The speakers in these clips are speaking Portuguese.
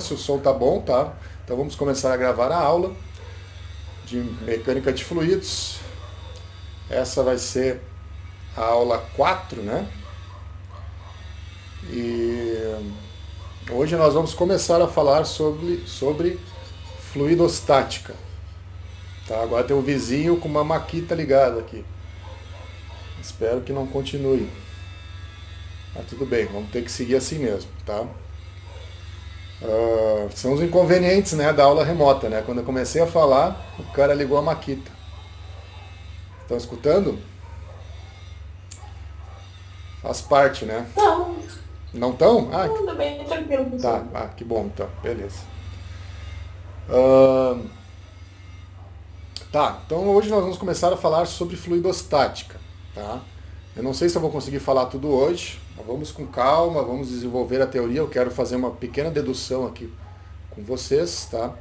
Se o som tá bom, tá? Então vamos começar a gravar a aula de mecânica de fluidos. Essa vai ser a aula 4, né? E hoje nós vamos começar a falar sobre fluidostática. Tá? Agora tem um vizinho com uma maquita ligada aqui. Espero que não continue. Mas tudo bem, vamos ter que seguir assim mesmo, tá? São os inconvenientes, né, da aula remota, né? Quando eu comecei a falar, o cara ligou a maquita. Estão escutando? Faz parte, né? Não, Não estão? Ah, não, anda bem tranquilo, tá. professor. Ah, que bom então. Beleza. Ah, tá, então hoje nós vamos começar a falar sobre fluidostática, tá? Eu não sei se eu vou conseguir falar tudo hoje, mas vamos com calma, vamos desenvolver a teoria. Eu quero fazer uma pequena dedução aqui com vocês, tá?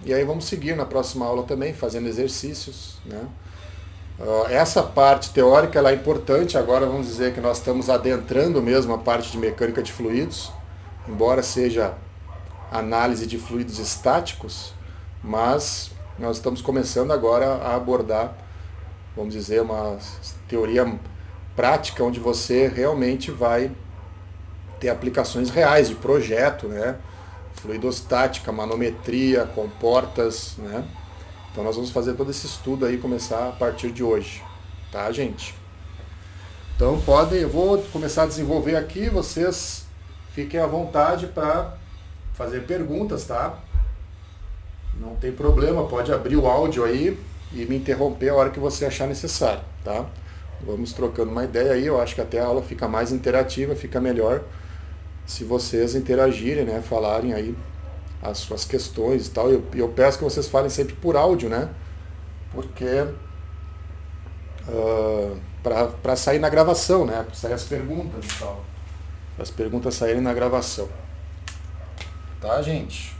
E aí vamos seguir na próxima aula também, fazendo exercícios, né? Essa parte teórica ela é importante, agora vamos dizer que nós estamos adentrando mesmo a parte de mecânica de fluidos, embora seja análise de fluidos estáticos, mas nós estamos começando agora a abordar, vamos dizer, uma teoria prática onde você realmente vai ter aplicações reais de projeto, né? Fluidostática, manometria, comportas, né? Então nós vamos fazer todo esse estudo aí, começar a partir de hoje, tá, gente? Então podem, eu vou começar a desenvolver aqui, vocês fiquem à vontade para fazer perguntas, tá? Não tem problema, pode abrir o áudio aí e me interromper a hora que você achar necessário, tá? Vamos trocando uma ideia aí, eu acho que até a aula fica mais interativa, fica melhor se vocês interagirem, né? Falarem aí as suas questões e tal. Eu peço que vocês falem sempre por áudio, né? Porque para sair na gravação, né? Para sair as perguntas e tal. As perguntas saírem na gravação. Tá, gente?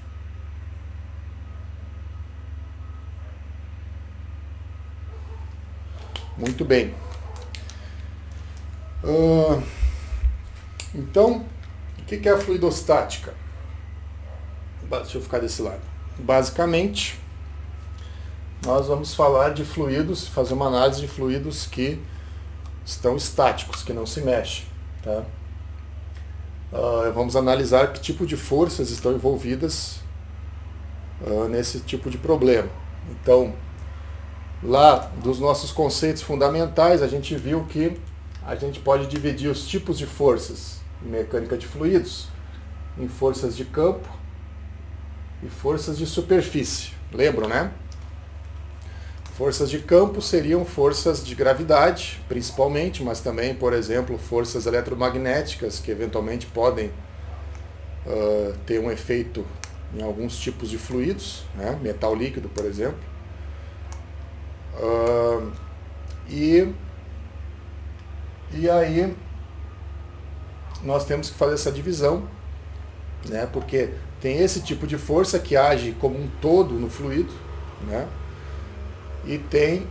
Muito bem. Então, o que é a fluidostática? Deixa eu ficar desse lado. Basicamente, nós vamos falar de fluidos, fazer uma análise de fluidos que estão estáticos, que não se mexem. Tá? Vamos analisar que tipo de forças estão envolvidas nesse tipo de problema. Então, lá dos nossos conceitos fundamentais, a gente viu que a gente pode dividir os tipos de forças em mecânica de fluidos em forças de campo e forças de superfície. Lembram, né? Forças de campo seriam forças de gravidade, principalmente, mas também, por exemplo, forças eletromagnéticas que eventualmente podem ter um efeito em alguns tipos de fluidos, né? Metal líquido, por exemplo. E aí nós temos que fazer essa divisão, né? Porque tem esse tipo de força que age como um todo no fluido, né? E tem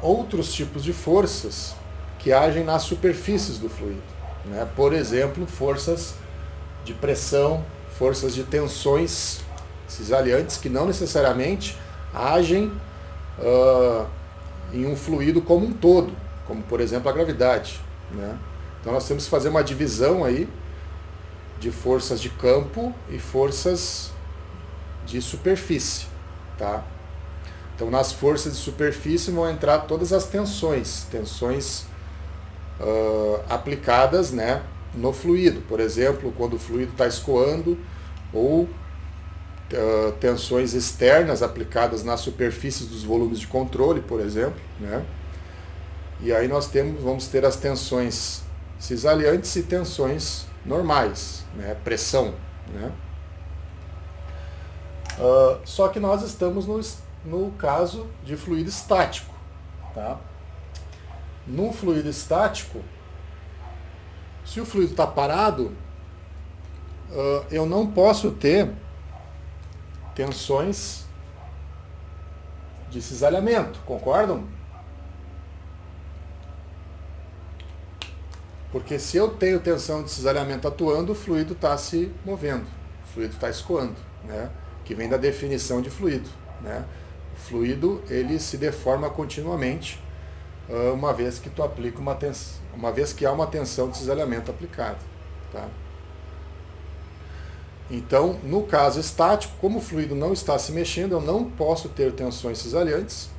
outros tipos de forças que agem nas superfícies do fluido, né? Por exemplo, forças de pressão, forças de tensões cisalhantes que não necessariamente agem em um fluido como um todo, como por exemplo a gravidade, né? Então nós temos que fazer uma divisão aí de forças de campo e forças de superfície, tá? Então nas forças de superfície vão entrar todas as tensões aplicadas, né, no fluido, por exemplo, quando o fluido está escoando, ou tensões externas aplicadas nas superfícies dos volumes de controle, por exemplo, né? E aí vamos ter as tensões cisalhantes e tensões normais, né? Pressão, né? Só que nós estamos no caso de fluido estático, tá? No fluido estático, se o fluido está parado, eu não posso ter tensões de cisalhamento, concordam? Porque se eu tenho tensão de cisalhamento atuando, o fluido está se movendo, o fluido está escoando, né? Que vem da definição de fluido, né? O fluido ele se deforma continuamente uma vez que tu aplica uma vez que há uma tensão de cisalhamento aplicada, tá? Então, no caso estático, como o fluido não está se mexendo, eu não posso ter tensões cisalhantes,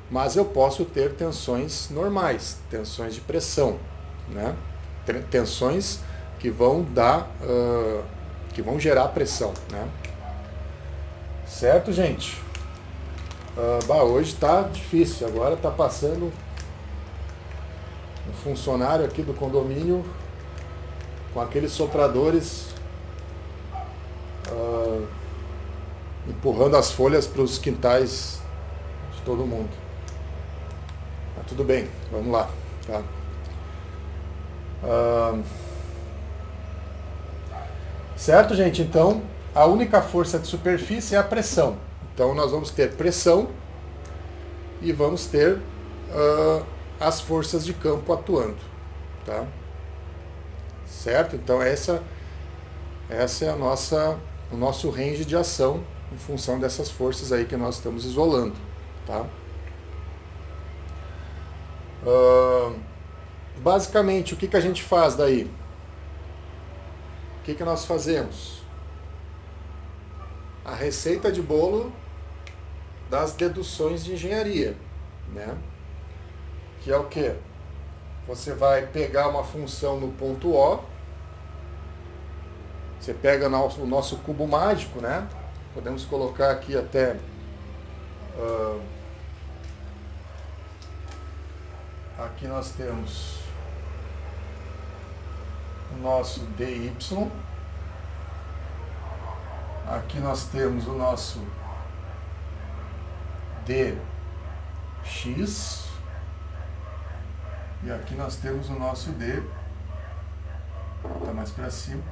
mas eu posso ter tensões normais, tensões de pressão, né? Tensões que vão que vão gerar pressão, né? Certo, gente? Hoje está difícil. Agora está passando um funcionário aqui do condomínio com aqueles sopradores empurrando as folhas para os quintais de todo mundo. Mas tudo bem, vamos lá, tá? Certo, gente? Então, a única força de superfície é a pressão. Então, nós vamos ter pressão e vamos ter as forças de campo atuando, tá? Certo? Então, essa é o nosso range de ação em função dessas forças aí que nós estamos isolando, tá? Basicamente, o que a gente faz daí? O que nós fazemos? A receita de bolo das deduções de engenharia, né? Que é o quê? Você vai pegar uma função no ponto O, você pega o nosso cubo mágico, né? Podemos colocar aqui até aqui nós temos o nosso dy, aqui nós temos o nosso dx e aqui nós temos o nosso d, tá mais para cima,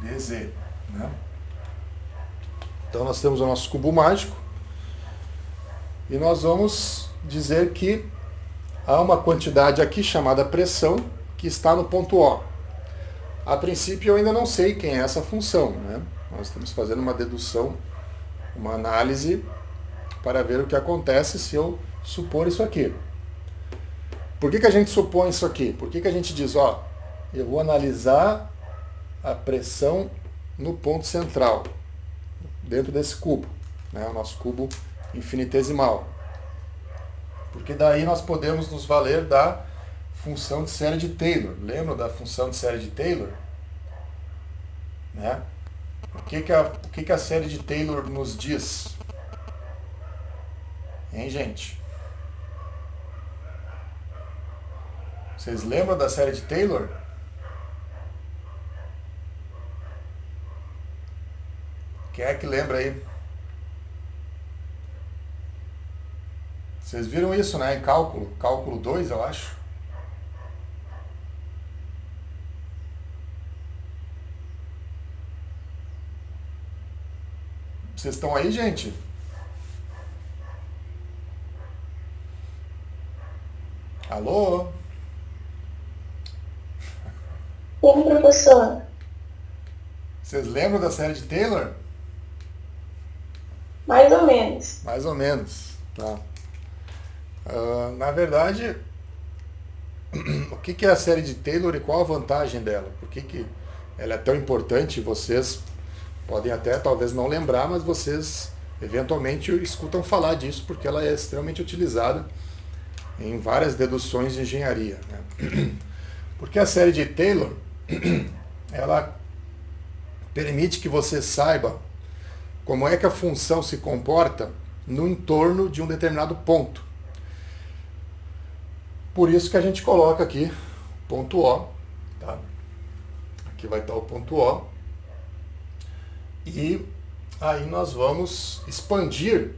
dz, né? Então nós temos o nosso cubo mágico e nós vamos dizer que há uma quantidade aqui chamada pressão que está no ponto O. A princípio eu ainda não sei quem é essa função, né? Nós estamos fazendo uma dedução, uma análise para ver o que acontece se eu supor isso aqui. Por que a gente supõe isso aqui? Por que a gente diz, ó, eu vou analisar a pressão no ponto central, dentro desse cubo, né? O nosso cubo infinitesimal. Porque daí nós podemos nos valer da função de série de Taylor. Lembra da função de série de Taylor? Né? O que a série de Taylor nos diz? Hein, gente? Vocês lembram da série de Taylor? Quem é que lembra aí? Vocês viram isso, né? Em cálculo 2, eu acho. Vocês estão aí, gente? Alô? Sim, professor. Vocês lembram da série de Taylor? Mais ou menos. Mais ou menos, tá. Na verdade, o que é a série de Taylor e qual a vantagem dela? Por que ela é tão importante? Vocês podem até talvez não lembrar, mas vocês eventualmente escutam falar disso, porque ela é extremamente utilizada em várias deduções de engenharia, né? Porque a série de Taylor, ela permite que você saiba como é que a função se comporta no entorno de um determinado ponto. Por isso que a gente coloca aqui ponto O, tá? Aqui vai estar o ponto O. E aí nós vamos expandir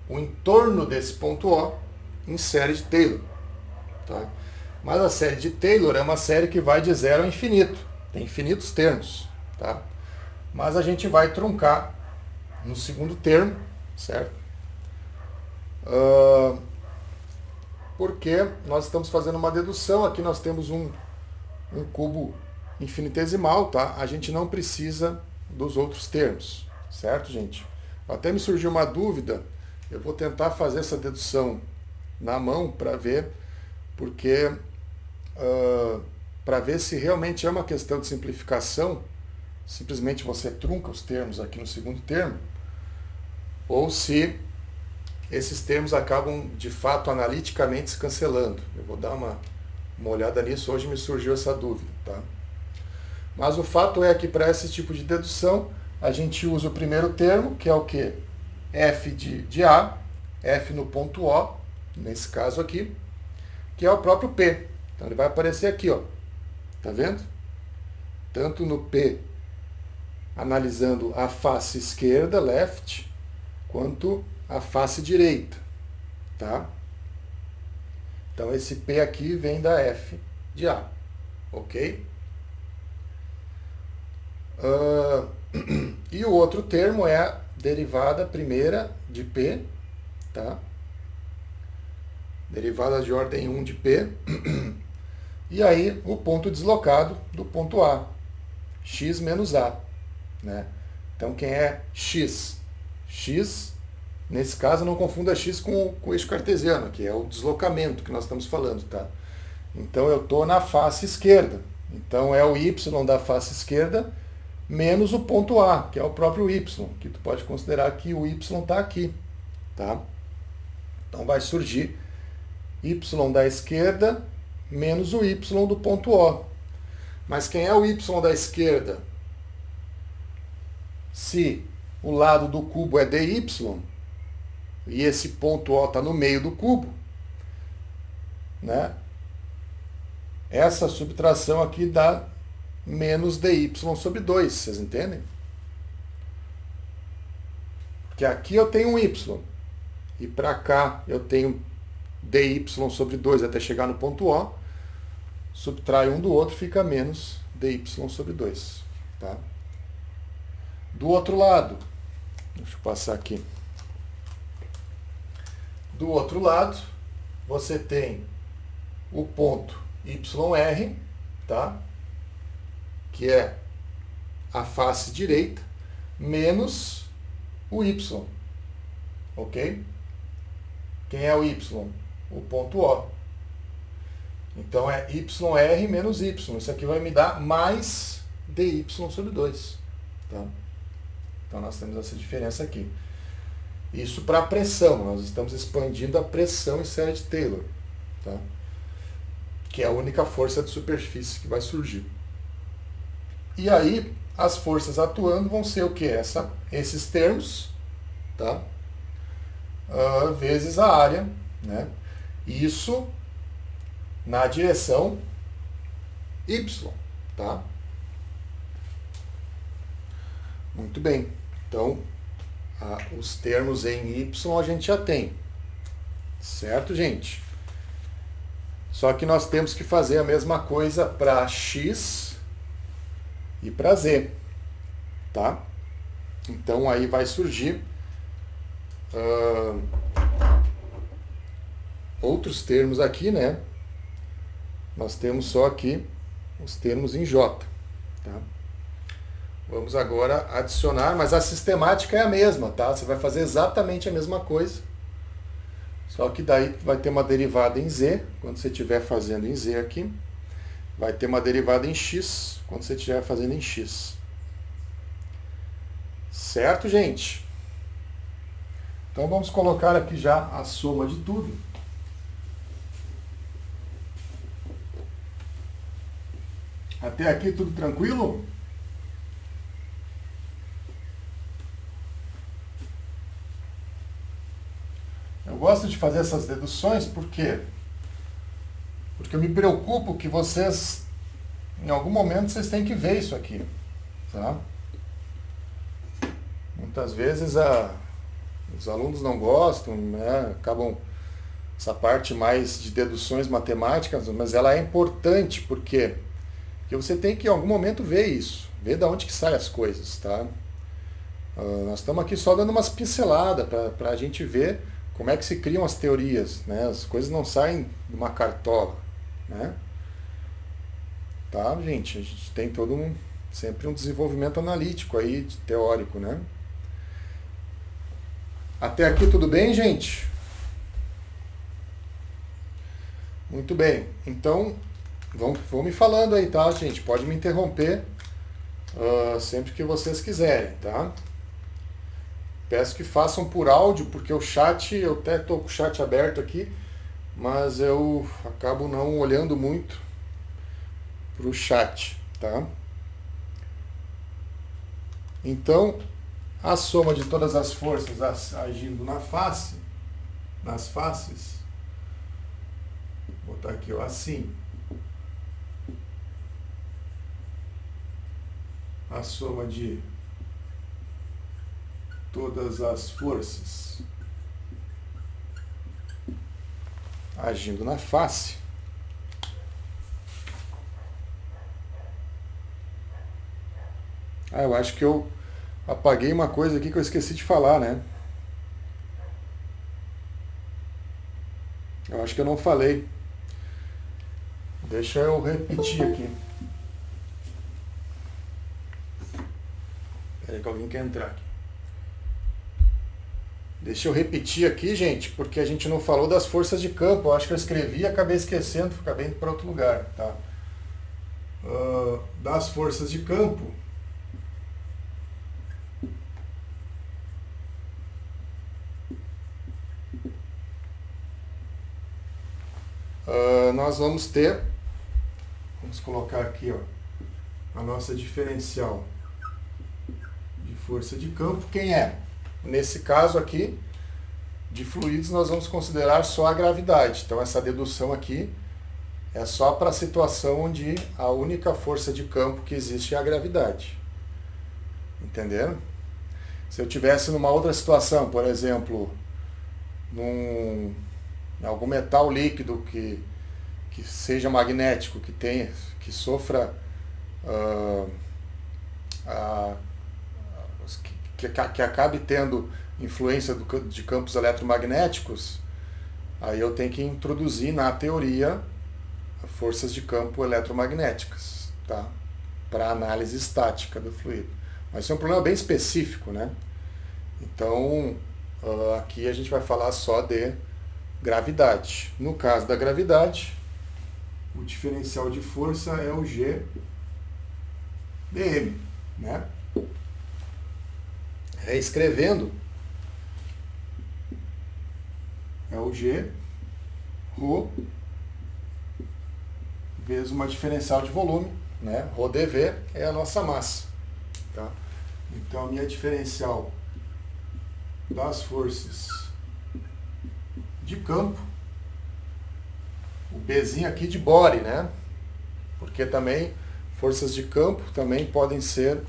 o entorno desse ponto O em série de Taylor, tá? Mas a série de Taylor é uma série que vai de 0 ao infinito. Tem infinitos termos, tá? Mas a gente vai truncar no segundo termo, certo? porque nós estamos fazendo uma dedução. Aqui nós temos um cubo infinitesimal, tá? A gente não precisa dos outros termos, certo, gente? Até me surgiu uma dúvida, eu vou tentar fazer essa dedução na mão para ver, porque para ver se realmente é uma questão de simplificação, simplesmente você trunca os termos aqui no segundo termo, ou se esses termos acabam de fato analiticamente se cancelando. Eu vou dar uma olhada nisso, hoje me surgiu essa dúvida, tá? Mas o fato é que para esse tipo de dedução a gente usa o primeiro termo, que é o quê? F de A, F no ponto O, nesse caso aqui, que é o próprio P. Então ele vai aparecer aqui, ó. Tá vendo? Tanto no P, analisando a face esquerda, left, quanto a face direita, tá? Então esse P aqui vem da F de A, ok? E o outro termo é a derivada primeira de P, tá? Derivada de ordem 1 de P. E aí o ponto deslocado do ponto A, x menos A, né? Então quem é x? X, nesse caso, não confunda x com o eixo cartesiano, que é o deslocamento que nós estamos falando, tá? Então eu estou na face esquerda. Então é o y da face esquerda menos o ponto A, que é o próprio y, que tu pode considerar que o y está aqui, tá? Então vai surgir y da esquerda menos o y do ponto O. Mas quem é o y da esquerda? Se o lado do cubo é dy, e esse ponto O está no meio do cubo, né? Essa subtração aqui dá menos dy sobre 2, vocês entendem? Porque aqui eu tenho um y, e para cá eu tenho dy sobre 2 até chegar no ponto O, subtrai um do outro, fica menos dy sobre 2. Tá? Do outro lado, deixa eu passar aqui. Do outro lado, você tem o ponto yr, tá? Que é a face direita, menos o y, ok? Quem é o y? O ponto O. Então é yr menos y. Isso aqui vai me dar mais dy sobre 2. Tá? Então nós temos essa diferença aqui. Isso para a pressão. Nós estamos expandindo a pressão em série de Taylor. Tá? Que é a única força de superfície que vai surgir. E aí, as forças atuando vão ser o quê? Esses termos, tá? Vezes a área, né? Isso na direção y, tá? Muito bem. Então, os termos em y a gente já tem. Certo, gente? Só que nós temos que fazer a mesma coisa para x e para z, tá? Então aí vai surgir outros termos aqui, né? Nós temos só aqui os termos em j, tá? Vamos agora adicionar, mas a sistemática é a mesma, tá? Você vai fazer exatamente a mesma coisa, só que daí vai ter uma derivada em z, quando você estiver fazendo em z aqui. Vai ter uma derivada em x, quando você estiver fazendo em x. Certo, gente? Então vamos colocar aqui já a soma de tudo. Até aqui tudo tranquilo? Eu gosto de fazer essas deduções porque eu me preocupo que vocês, em algum momento, vocês têm que ver isso aqui, tá? Muitas vezes os alunos não gostam, né? Acabam essa parte mais de deduções matemáticas, mas ela é importante porque você tem que, em algum momento, ver isso, ver de onde que saem as coisas, tá? Nós estamos aqui só dando umas pinceladas para a gente ver como é que se criam as teorias, né? As coisas não saem de uma cartola, né? Tá, gente? A gente tem sempre um desenvolvimento analítico aí, teórico, né? Até aqui tudo bem, gente? Muito bem. Então, vão me falando aí, tá, gente? Pode me interromper sempre que vocês quiserem, tá? Peço que façam por áudio, porque o chat, eu até estou com o chat aberto aqui, mas eu acabo não olhando muito para o chat, tá? Então, a soma de todas as forças agindo nas faces, vou botar aqui, ó, assim. A soma de todas as forças agindo na face eu acho que eu apaguei uma coisa aqui que eu esqueci de falar, né? Eu acho que eu não falei. Deixa eu repetir aqui. Peraí que alguém quer entrar aqui. Deixa eu repetir aqui, gente, porque a gente não falou das forças de campo. Eu acho que eu escrevi e acabei esquecendo, acabei indo para outro lugar, tá? Das forças de campo, nós vamos colocar aqui, ó, a nossa diferencial de força de campo. Quem é? Nesse caso aqui, de fluidos, nós vamos considerar só a gravidade. Então, essa dedução aqui é só para a situação onde a única força de campo que existe é a gravidade. Entenderam? Se eu tivesse numa outra situação, por exemplo, em algum metal líquido que seja magnético, que sofra que acabe tendo influência de campos eletromagnéticos, aí eu tenho que introduzir na teoria forças de campo eletromagnéticas, tá? Para análise estática do fluido. Mas isso é um problema bem específico, né? Então, aqui a gente vai falar só de gravidade. No caso da gravidade, o diferencial de força é o G dm, né? Reescrevendo, é o G ρ vezes uma diferencial de volume, né? Rho dV é a nossa massa, tá? Então a minha diferencial das forças de campo, o Bzinho aqui de Bore, né? Porque também forças de campo também podem ser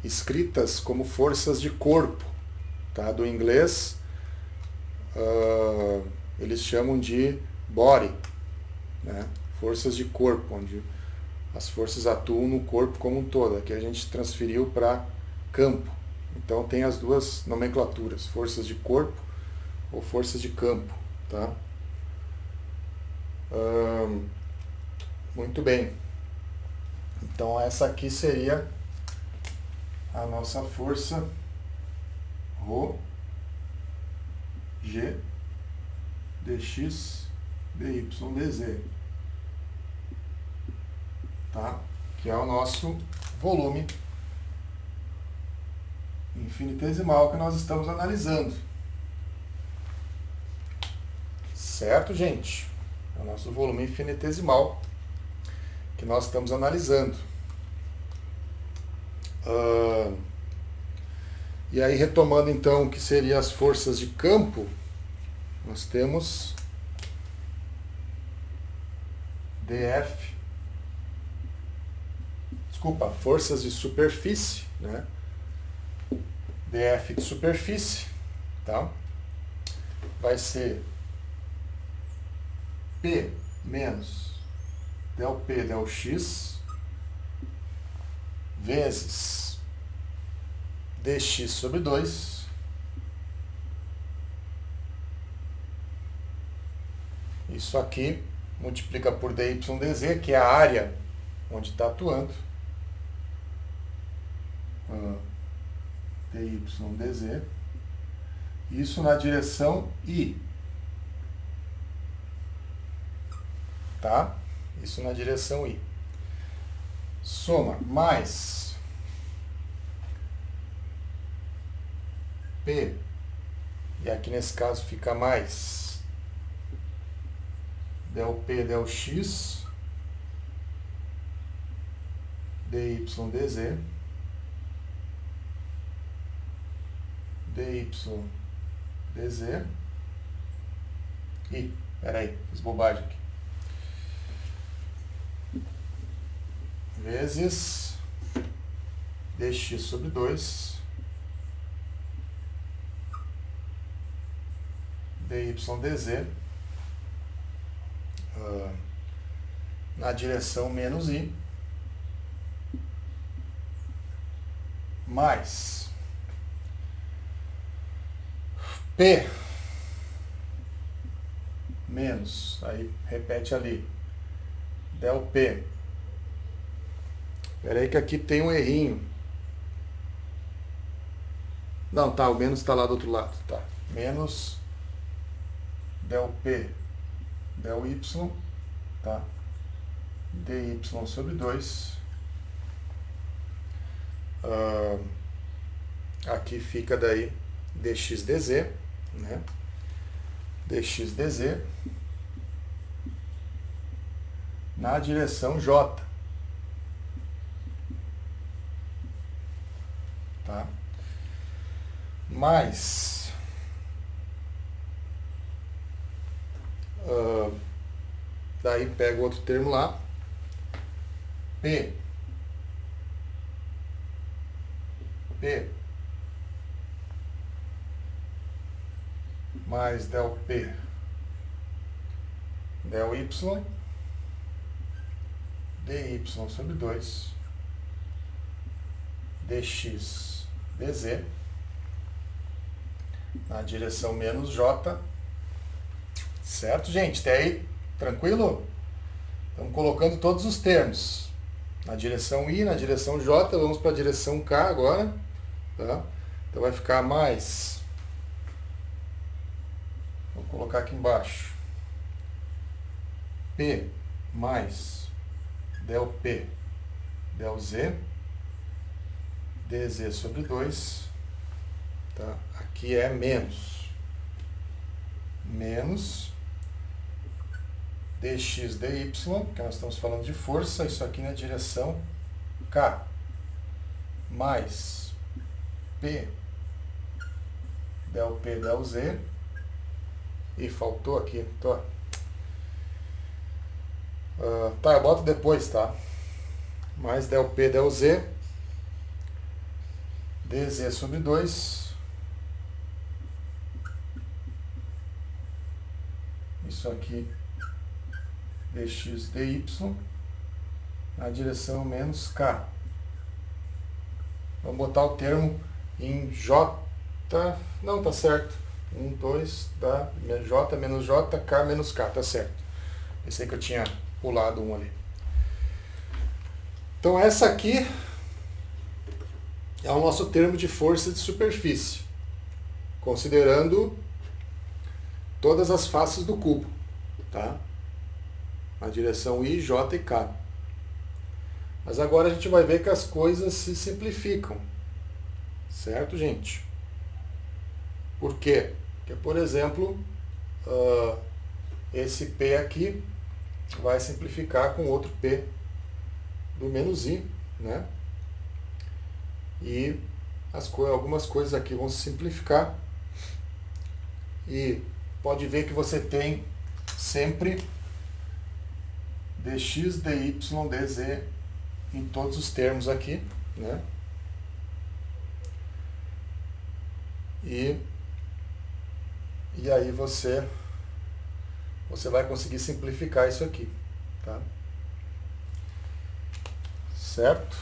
escritas como forças de corpo, tá? Do inglês eles chamam de body, né? Forças de corpo, onde as forças atuam no corpo como um todo. Aqui a gente transferiu para campo. Então tem as duas nomenclaturas, forças de corpo ou forças de campo, tá? Muito bem. Então essa aqui seria a nossa força ρ G dx dy dz, tá? Que é o nosso volume infinitesimal que nós estamos analisando. Certo, gente? É o nosso volume infinitesimal que nós estamos analisando. E aí, retomando então o que seriam as forças de campo, nós temos forças de superfície, né? dF de superfície, tá? Vai ser P menos del P del X vezes dx sobre 2 Isso aqui multiplica por dYdz, que é a área onde está atuando. dYdz. Isso na direção I. Tá? Isso na direção I. Soma mais P. E aqui nesse caso fica mais del P del X dYdz dYdz e, peraí, fiz bobagem aqui, vezes dx sobre 2 dYdz na direção menos I mais P menos, aí repete ali, del P. Espera aí que aqui tem um errinho. Não, tá, o menos está lá do outro lado, tá. Menos del P del Y, tá? dy sobre 2. Aqui fica daí dxdz, né? dxdz na direção J. Tá? Mais daí pega o outro termo lá, P mais del P del Y dy sobre 2 dx dz na direção menos J. Certo, gente? Até aí, tranquilo? Estamos colocando todos os termos. Na direção I, na direção J, vamos para a direção K agora. Tá? Então vai ficar mais... Vou colocar aqui embaixo. P mais del P del Z dz sobre 2. Tá? Aqui é menos dx dy, que nós estamos falando de força, isso aqui na direção K, mais P del P del Z, e faltou aqui, tá, eu boto depois, tá, mais del P del Z, dz sobre 2, isso aqui dx dy na direção menos K. Vamos botar o termo em J. Não, tá certo. 1, 2, tá? J menos J, K menos K, tá certo. Pensei que eu tinha pulado um ali. Então essa aqui é o nosso termo de força de superfície, considerando todas as faces do cubo, tá? Na direção I, J e K. Mas agora a gente vai ver que as coisas se simplificam. Certo, gente? Por quê? Porque, por exemplo, esse P aqui vai simplificar com outro P do menos I, né? E algumas coisas aqui vão se simplificar. E pode ver que você tem sempre dx, dy, dz em todos os termos aqui, né? E aí você vai conseguir simplificar isso aqui, tá? Certo?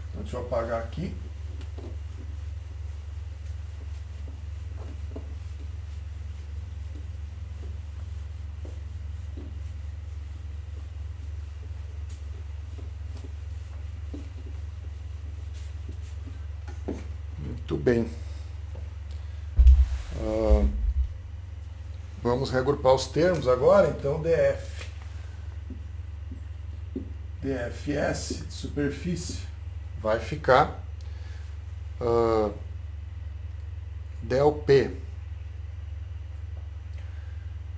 Então deixa eu apagar aqui. Muito bem. Vamos reagrupar os termos agora, então DFS de superfície vai ficar del P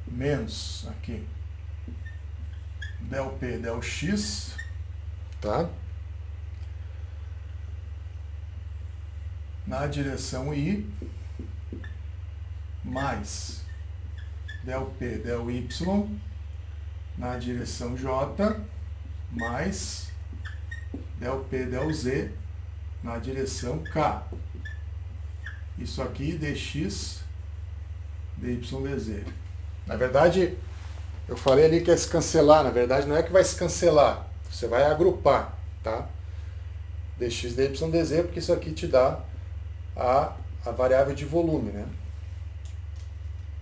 menos aqui del P del X, tá? Na direção I mais del P del Y na direção J mais del P del Z na direção K. Isso aqui dx dy dz. Na verdade, eu falei ali que ia se cancelar. Na verdade, não é que vai se cancelar. Você vai agrupar, tá? dx dy dz, porque isso aqui te dá a variável de volume, né?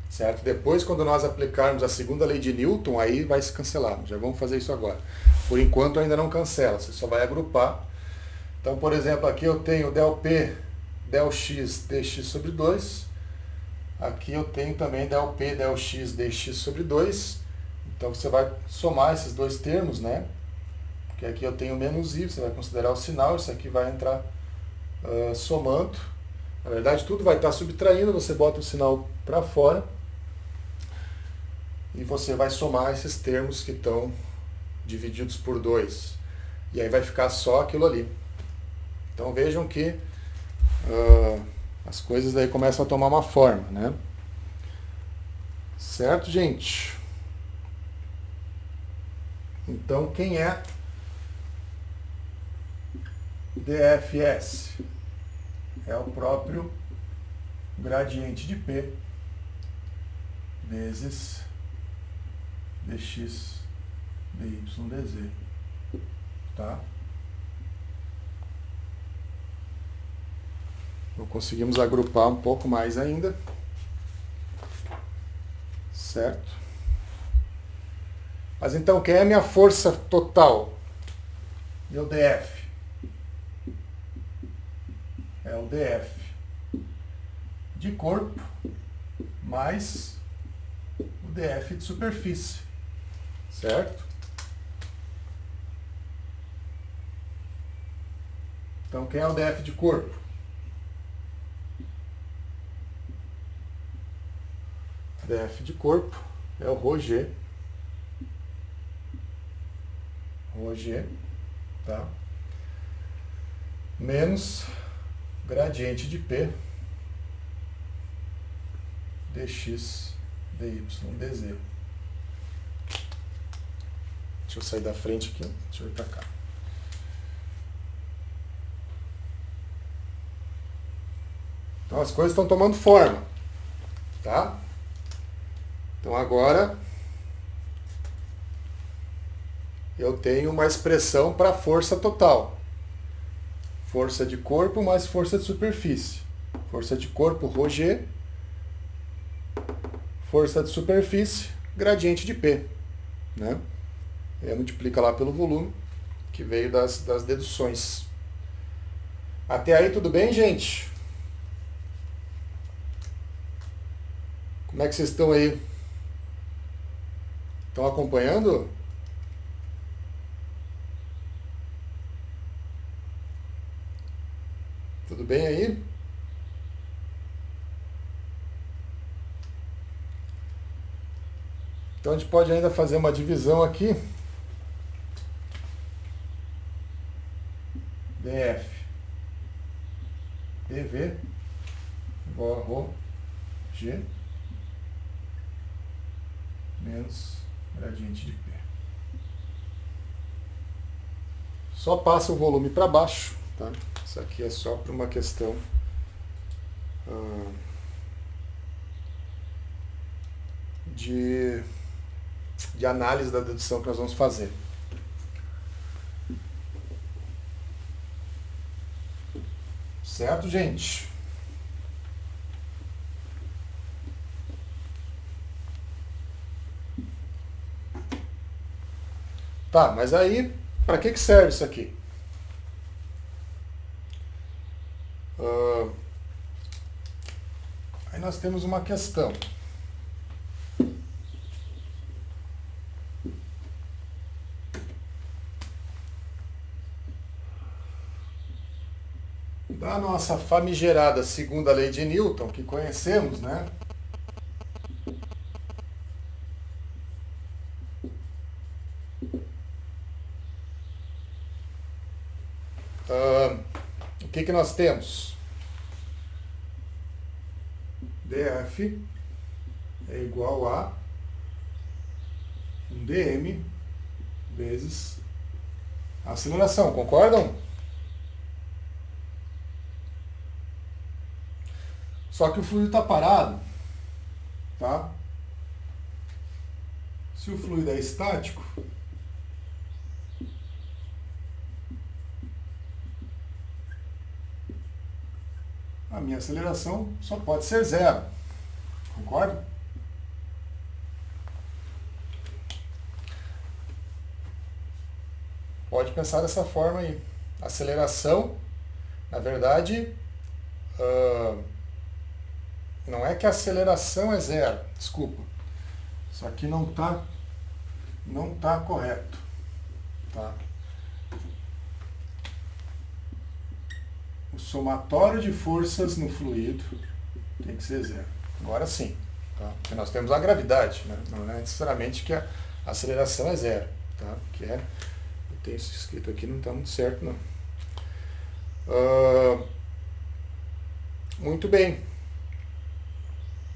Certo? Depois, quando nós aplicarmos a segunda lei de Newton, aí vai se cancelar. Já vamos fazer isso agora. Por enquanto, ainda não cancela. Você só vai agrupar. Então, por exemplo, aqui eu tenho del P del X dx sobre 2. Aqui eu tenho também del P del X dx sobre 2. Então, você vai somar esses dois termos, né? Porque aqui eu tenho menos I, você vai considerar o sinal. Isso aqui vai entrar somando. Na verdade, tudo vai estar subtraindo. Você bota o sinal para fora. E você vai somar esses termos que estão divididos por 2. E aí vai ficar só aquilo ali. Então vejam que as coisas daí começam a tomar uma forma, né? Certo, gente? Então quem é DFS? É o próprio gradiente de P vezes dx dy dz, tá? Então, conseguimos agrupar um pouco mais ainda, certo? Mas então, quem é a minha força total? Meu DF. É o DF de corpo mais o DF de superfície. Certo? Então, quem é o DF de corpo? DF de corpo é o ρg. ρg, tá? Menos gradiente de P dx dy dz. Deixa eu sair da frente aqui, deixa eu ir para cá. Então as coisas estão tomando forma, tá? Então agora eu tenho uma expressão para força total. Força de corpo mais força de superfície. Força de corpo, ρg. Força de superfície, gradiente de P, né? E aí multiplica lá pelo volume, que veio das deduções. Até aí tudo bem, gente? Como é que vocês estão aí? Estão acompanhando? Tudo bem aí? Então a gente pode ainda fazer uma divisão aqui. DF dV igual a ρg menos gradiente de P. Só passa o volume para baixo, tá? Isso aqui é só para uma questão de análise da dedução que nós vamos fazer. Certo, gente? Tá, mas aí, para que serve isso aqui? Aí nós temos uma questão. Da nossa famigerada segunda lei de Newton, que conhecemos, né? O que nós temos? dF é igual a um dm vezes a aceleração, concordam? Só que o fluido está parado, tá? Se o fluido é estático, a minha aceleração só pode ser zero, concorda? Pode pensar dessa forma aí. Aceleração, na verdade, não é que a aceleração é zero, desculpa. Isso aqui não tá correto, tá? O somatório de forças no fluido tem que ser zero. Agora sim, tá? Porque nós temos a gravidade, né? Não é necessariamente que a aceleração é zero, tá? Que é, eu tenho isso escrito aqui, não está muito certo, não. Muito bem.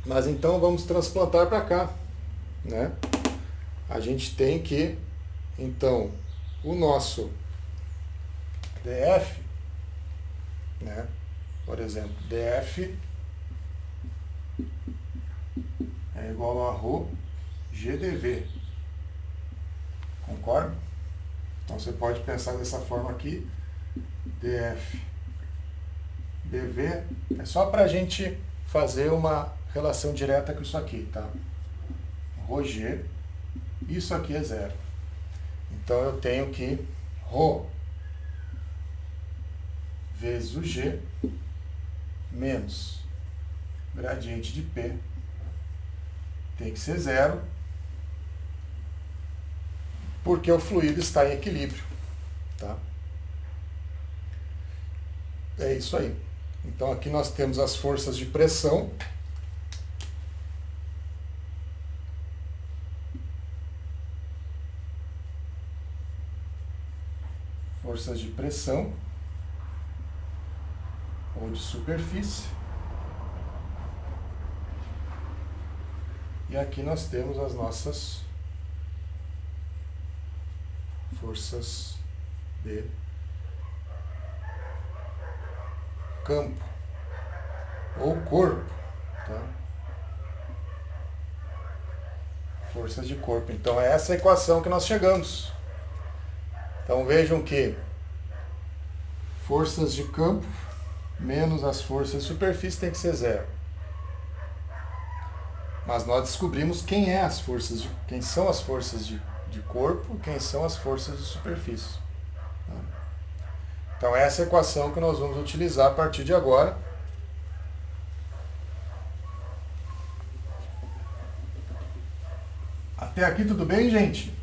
Mas então vamos transplantar para cá, né? A gente tem que, então, o nosso dF, né? Por exemplo, dF é igual a ρ GdV. Concorda? Então você pode pensar dessa forma aqui, dF dV é só para a gente fazer uma relação direta com isso aqui, tá? ρg, isso aqui é zero. Então eu tenho que ρ vezes o G menos gradiente de P tem que ser zero, porque o fluido está em equilíbrio, tá? É isso aí. Então aqui nós temos as forças de pressão. Forças de pressão ou de superfície. E aqui nós temos as nossas forças de campo ou corpo, tá? Forças de corpo. Então é essa a equação que nós chegamos. Então vejam que forças de campo menos as forças de superfície tem que ser zero. Mas nós descobrimos quem são as forças de corpo, quem são as forças de superfície. Então essa é a equação que nós vamos utilizar a partir de agora. Até aqui tudo bem, gente?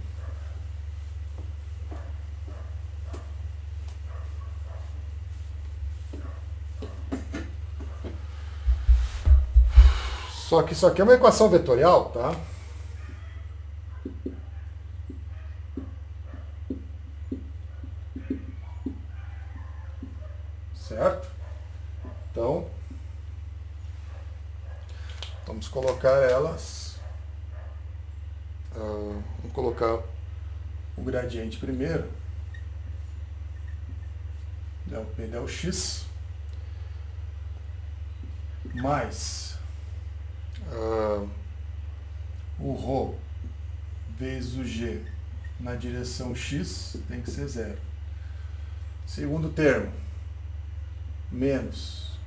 Só que isso aqui é uma equação vetorial, tá? Certo? Então, vamos colocar elas. Vamos colocar o gradiente primeiro. Del P, del X. Mais o ρ vezes o G na direção X tem que ser zero. Segundo termo, menos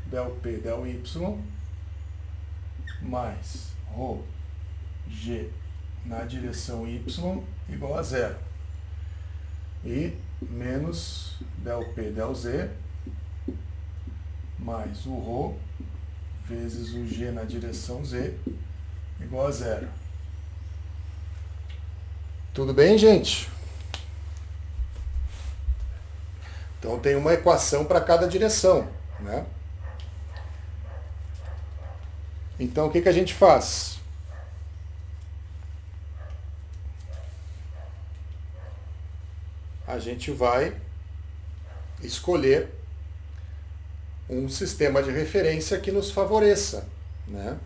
del P, del Y, mais ρ G na direção Y igual a zero. E menos del P, del Z, mais o ρ vezes o G na direção Z igual a 0. Tudo bem, gente? Então tem uma equação para cada direção, né? Então o que a gente faz? A gente vai escolher um sistema de referência que nos favoreça, né?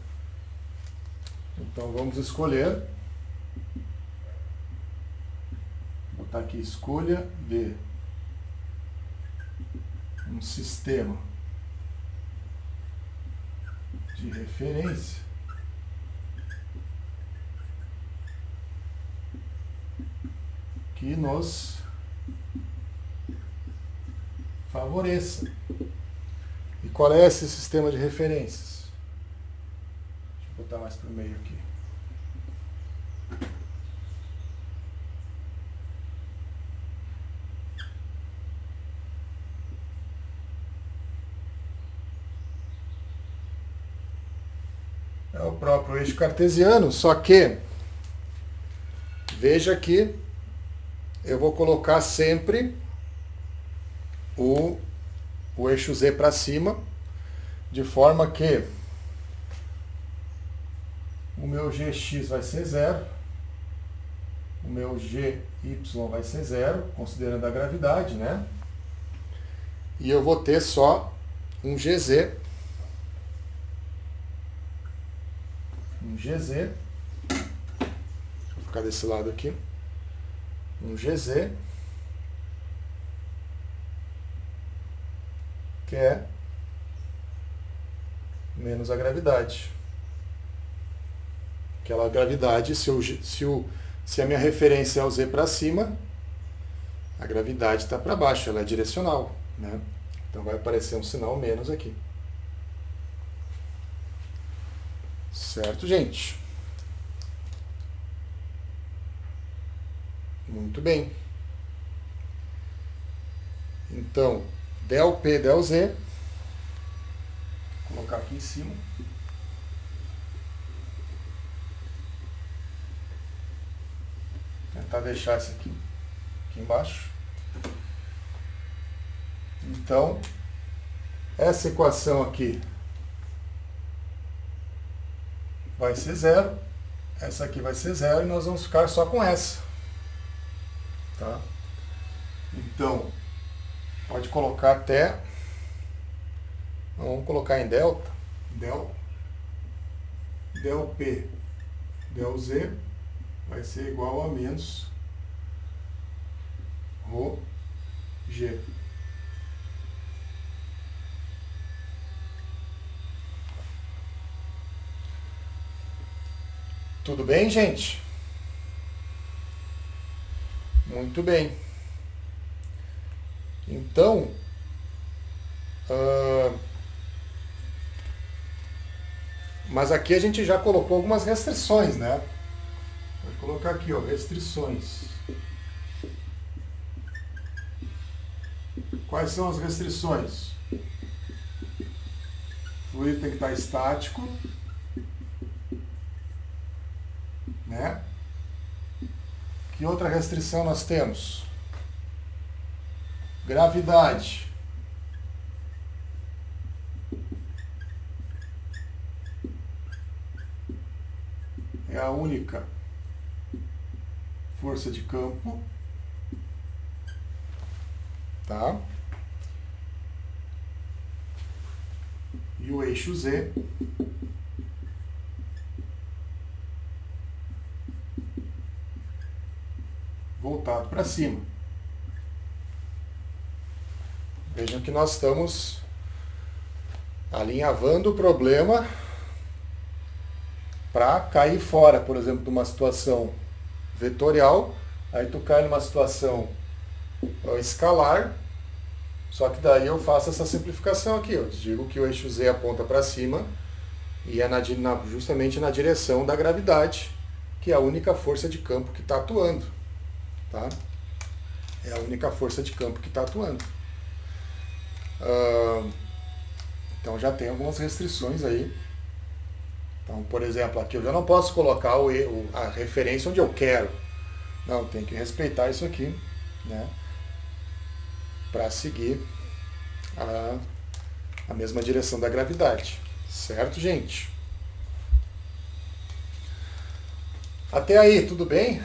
Então vamos escolher, vou botar aqui, escolha de um sistema de referência que nos favoreça. E qual é esse sistema de referências? Deixa eu botar mais para o meio aqui. É o próprio eixo cartesiano, só que veja que eu vou colocar sempre o eixo Z para cima, de forma que o meu GX vai ser 0, o meu GY vai ser 0, considerando a gravidade, né? E eu vou ter só um GZ, vou ficar desse lado aqui, um GZ, que é menos a gravidade. Aquela gravidade, se a minha referência é o Z para cima, a gravidade está para baixo, ela é direcional, né? Então vai aparecer um sinal menos aqui. Certo, gente? Muito bem. Então, del P, del Z, vou colocar aqui em cima. Tentar deixar isso aqui embaixo. Então, essa equação aqui vai ser 0, essa aqui vai ser 0 e nós vamos ficar só com essa. Tá? Então, pode colocar até, vamos colocar em delta, del P, del Z vai ser igual a menos ρ G. Tudo bem, gente? Muito bem. Então, mas aqui a gente já colocou algumas restrições, né? Vou colocar aqui, ó, restrições. Quais são as restrições? O fluido tem que estar estático, né? Que outra restrição nós temos? Gravidade. É a única força de campo, tá? E o eixo Z voltado para cima. Vejam que nós estamos alinhavando o problema para cair fora, por exemplo, de uma situação vetorial, aí tu cai numa situação escalar, só que daí eu faço essa simplificação aqui, eu digo que o eixo Z aponta para cima e é justamente na direção da gravidade, que é a única força de campo que está atuando. Tá? É a única força de campo que está atuando. Então já tem algumas restrições aí. Então, por exemplo, aqui eu já não posso colocar a referência onde eu quero. Não, tem que respeitar isso aqui, né? Para seguir a mesma direção da gravidade. Certo, gente? Até aí, tudo bem?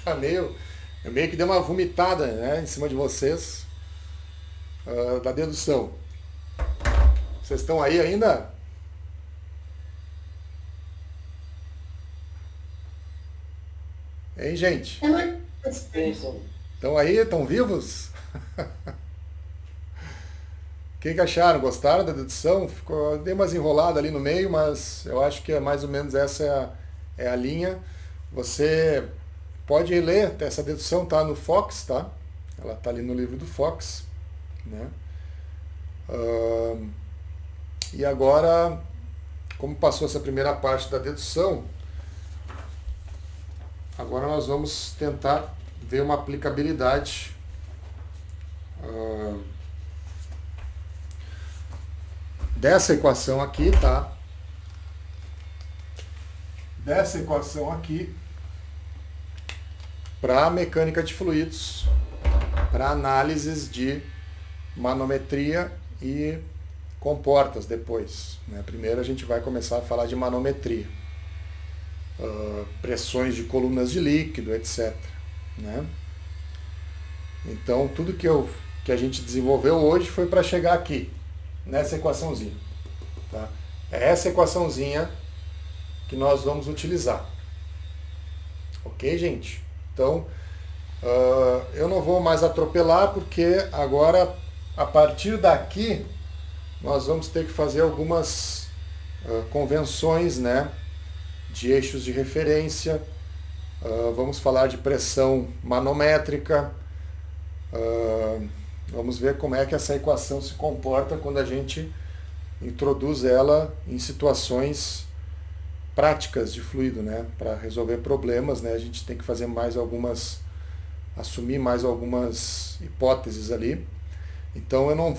Eu meio que dei uma vomitada, né, em cima de vocês da dedução. Vocês estão aí ainda? Hein, gente? Estão aí? Estão vivos? O que acharam? Gostaram da dedução? Dei umas enroladas ali no meio, mas eu acho que é mais ou menos essa é a linha. Você pode ler, essa dedução está no Fox, tá? Ela está ali no livro do Fox, né? E agora, como passou essa primeira parte da dedução, agora nós vamos tentar ver uma aplicabilidade dessa equação aqui, tá? Dessa equação aqui para a mecânica de fluidos, para análises de manometria e comportas depois, né? Primeiro a gente vai começar a falar de manometria, pressões de colunas de líquido, etc., né? Então tudo que a gente desenvolveu hoje foi para chegar aqui, nessa equaçãozinha, tá? É essa equaçãozinha que nós vamos utilizar. Ok, gente? Então, eu não vou mais atropelar, porque agora, a partir daqui, nós vamos ter que fazer algumas convenções, né, de eixos de referência. Vamos falar de pressão manométrica. Vamos ver como é que essa equação se comporta quando a gente introduz ela em situações práticas de fluido, né? Para resolver problemas, né? A gente tem que fazer assumir mais algumas hipóteses ali. Então eu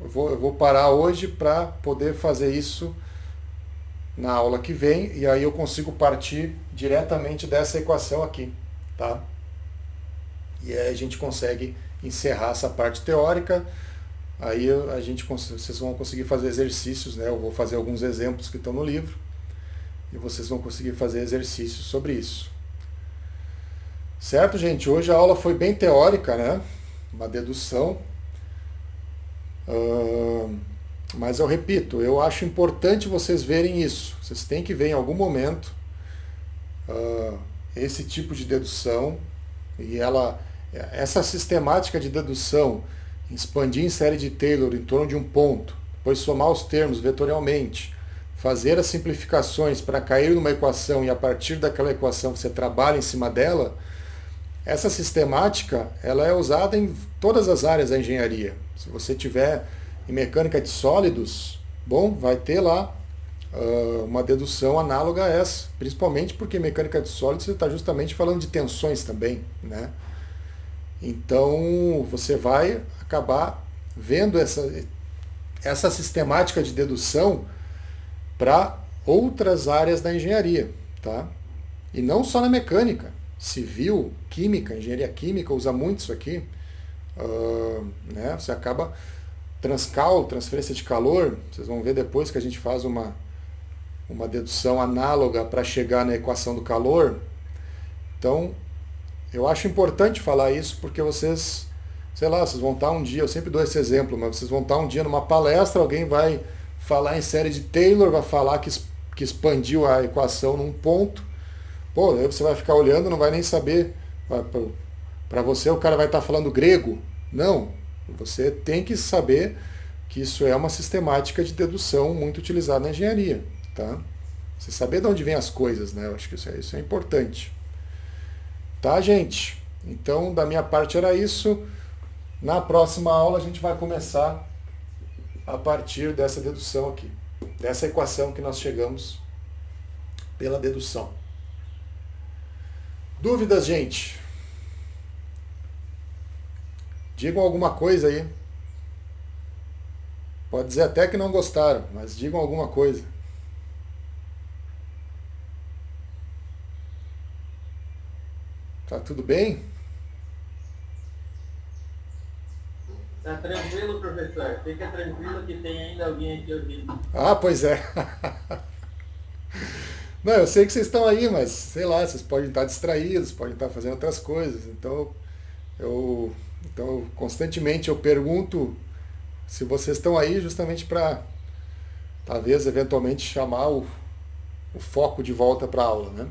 vou parar hoje para poder fazer isso na aula que vem, e aí eu consigo partir diretamente dessa equação aqui, tá? E aí a gente consegue encerrar essa parte teórica. Aí vocês vão conseguir fazer exercícios, né? Eu vou fazer alguns exemplos que estão no livro, e vocês vão conseguir fazer exercícios sobre isso. Certo, gente? Hoje a aula foi bem teórica, né? Uma dedução. Mas eu repito, eu acho importante vocês verem isso. Vocês têm que ver em algum momento esse tipo de dedução. E essa sistemática de dedução, expandir em série de Taylor em torno de um ponto, depois somar os termos vetorialmente, fazer as simplificações para cair numa equação, e a partir daquela equação você trabalha em cima dela, essa sistemática ela é usada em todas as áreas da engenharia. Se você tiver em mecânica de sólidos, bom, vai ter lá uma dedução análoga a essa, principalmente porque em mecânica de sólidos você está justamente falando de tensões também, né? Então você vai acabar vendo essa sistemática de dedução para outras áreas da engenharia, tá? E não só na mecânica, civil, química, engenharia química usa muito isso aqui, né? Você acaba transferência de calor, vocês vão ver depois que a gente faz uma dedução análoga para chegar na equação do calor. Então, eu acho importante falar isso, porque vocês, sei lá, vocês vão estar um dia, eu sempre dou esse exemplo, mas vocês vão estar um dia numa palestra, alguém vai falar em série de Taylor, vai falar que expandiu a equação num ponto. Pô, aí você vai ficar olhando, não vai nem saber. Para você o cara vai estar falando grego. Não, você tem que saber que isso é uma sistemática de dedução muito utilizada na engenharia, tá? Você saber de onde vêm as coisas, né? Eu acho que isso é importante. Tá, gente? Então, da minha parte era isso. Na próxima aula a gente vai começar a partir dessa dedução aqui, dessa equação que nós chegamos pela dedução. Dúvidas, gente? Digam alguma coisa aí. Pode dizer até que não gostaram, mas digam alguma coisa. Tá tudo bem? Tá tranquilo, professor. Fica tranquilo que tem ainda alguém aqui ouvindo. Ah, pois é. Não, eu sei que vocês estão aí, mas sei lá, vocês podem estar distraídos, podem estar fazendo outras coisas. Eu, então constantemente eu pergunto se vocês estão aí justamente para talvez eventualmente chamar o foco de volta para a aula, né?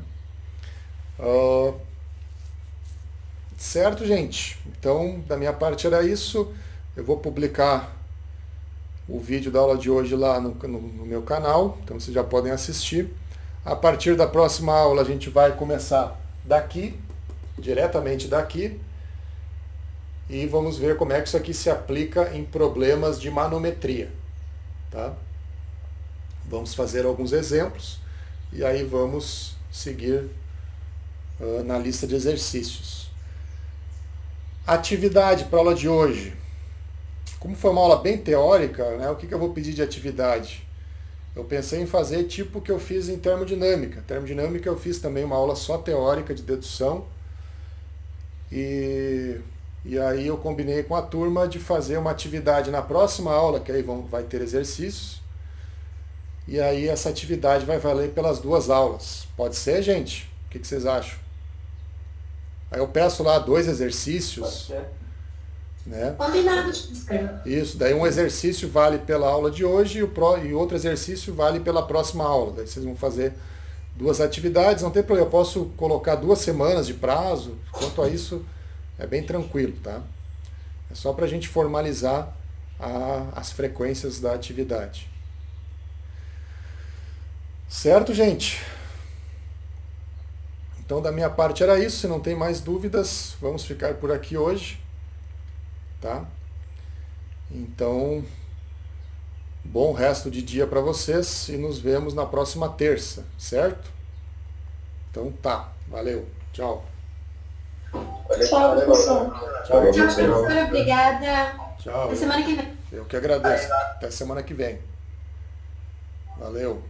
Ah, certo, gente? Então, da minha parte era isso. Eu vou publicar o vídeo da aula de hoje lá no meu canal, então vocês já podem assistir. A partir da próxima aula a gente vai começar daqui, diretamente daqui, e vamos ver como é que isso aqui se aplica em problemas de manometria, tá? Vamos fazer alguns exemplos e aí vamos seguir na lista de exercícios. Atividade para a aula de hoje. Como foi uma aula bem teórica, né, o que eu vou pedir de atividade? Eu pensei em fazer tipo o que eu fiz em termodinâmica. Termodinâmica eu fiz também uma aula só teórica de dedução. E aí eu combinei com a turma de fazer uma atividade na próxima aula, que aí vai ter exercícios. E aí essa atividade vai valer pelas 2 aulas. Pode ser, gente? O que vocês acham? Aí eu peço lá 2 exercícios. Pode ser. Né? Combinado. Isso, daí um exercício vale pela aula de hoje e outro exercício vale pela próxima aula. Daí vocês vão fazer 2 atividades, não tem problema, eu posso colocar 2 semanas de prazo, quanto a isso é bem tranquilo, tá? É só para a gente formalizar as frequências da atividade. Certo, gente? Então da minha parte era isso, se não tem mais dúvidas, vamos ficar por aqui hoje. Tá? Então, bom resto de dia para vocês e nos vemos na próxima terça, certo? Então tá, valeu, tchau. Tchau, professor. Tchau, Tchau, professora. Obrigada. tchau. Até semana que vem. Eu que agradeço. Até semana que vem. Valeu.